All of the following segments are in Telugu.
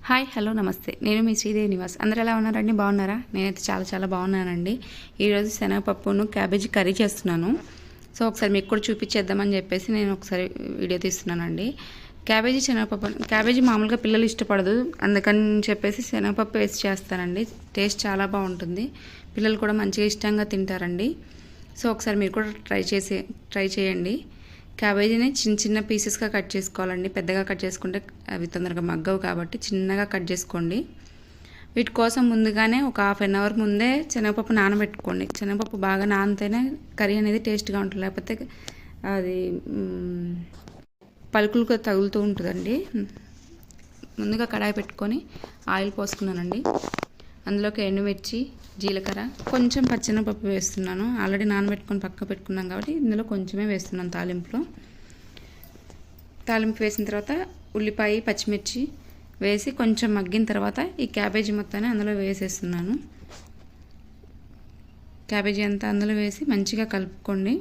హాయ్ హలో నమస్తే. నేను మీ శ్రీదేవి నివాస్. అందరూ ఎలా ఉన్నారండి? బాగున్నారా? నేనైతే చాలా చాలా బాగున్నానండి. ఈరోజు శనగపప్పును క్యాబేజీ కర్రీ చేస్తున్నాను. సో ఒకసారి మీకు కూడా చూపించేద్దామని చెప్పేసి నేను ఒకసారి వీడియో తీస్తున్నానండి. క్యాబేజీ శనగపప్పు, క్యాబేజీ మామూలుగా పిల్లలు ఇష్టపడదు, అందుకని చెప్పేసి శనగపప్పు వేసి చేస్తానండి. టేస్ట్ చాలా బాగుంటుంది, పిల్లలు కూడా మంచిగా ఇష్టంగా తింటారండి. సో ఒకసారి మీరు కూడా ట్రై చేయండి. క్యాబేజీని చిన్న చిన్న పీసెస్గా కట్ చేసుకోవాలండి. పెద్దగా కట్ చేసుకుంటే అవి తొందరగా మగ్గవు, కాబట్టి చిన్నగా కట్ చేసుకోండి. వీటి కోసం ముందుగానే ఒక హాఫ్ అన్ అవర్ ముందే శనగపప్పు నానబెట్టుకోండి. శనగపప్పు బాగా నానితేనే కర్రీ అనేది టేస్ట్గా ఉంటుంది, లేకపోతే అది పలుకులుగా తగులుతూ ఉంటుందండి. ముందుగా కడాయి పెట్టుకొని ఆయిల్ పోసుకున్నానండి. అందులోకి ఎండుమిర్చి, జీలకర్ర, కొంచెం పచ్చెనపప్పు వేస్తున్నాను. ఆల్రెడీ నానబెట్టుకొని పక్క పెట్టుకున్నాం కాబట్టి ఇందులో కొంచెమే వేస్తున్నాను తాలింపు వేసిన తర్వాత ఉల్లిపాయ, పచ్చిమిర్చి వేసి కొంచెం మగ్గిన తర్వాత ఈ క్యాబేజీ మొత్తాన్ని అందులో వేసేస్తున్నాను. క్యాబేజీ అంతా అందులో వేసి మంచిగా కలుపుకోండి.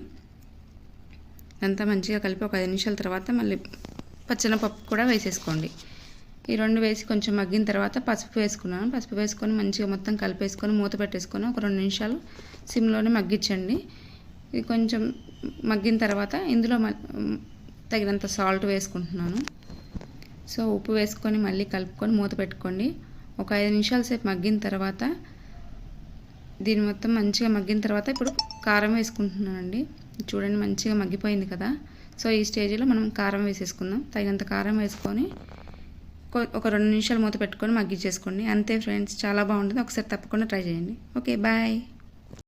అంతా మంచిగా కలిపి ఒక 5 నిమిషాల తర్వాత మళ్ళీ పచ్చెనపప్పు కూడా వేసేసుకోండి. ఈ రెండు వేసి కొంచెం మగ్గిన తర్వాత పసుపు వేసుకున్నాను. పసుపు వేసుకొని మంచిగా మొత్తం కలిపేసుకొని మూత పెట్టేసుకొని ఒక 2 నిమిషాలు సిమ్లోనే మగ్గించండి. ఇది కొంచెం మగ్గిన తర్వాత ఇందులో తగినంత సాల్ట్ వేసుకుంటున్నాను. సో ఉప్పు వేసుకొని మళ్ళీ కలుపుకొని మూత పెట్టుకోండి. ఒక 5 నిమిషాల సేపు మగ్గిన తర్వాత దీని మొత్తం మంచిగా మగ్గిన తర్వాత ఇప్పుడు కారం వేసుకుంటున్నానండి. చూడండి మంచిగా మగ్గిపోయింది కదా. సో ఈ స్టేజ్లో మనం కారం వేసేసుకుందాం. తగినంత కారం వేసుకొని ఒక 2 నిమిషాలు మూత పెట్టుకొని మగ్గించేసుకోండి. అంతే ఫ్రెండ్స్, చాలా బాగుంటుంది. ఒకసారి తప్పకుండా ట్రై చేయండి. Okay, bye.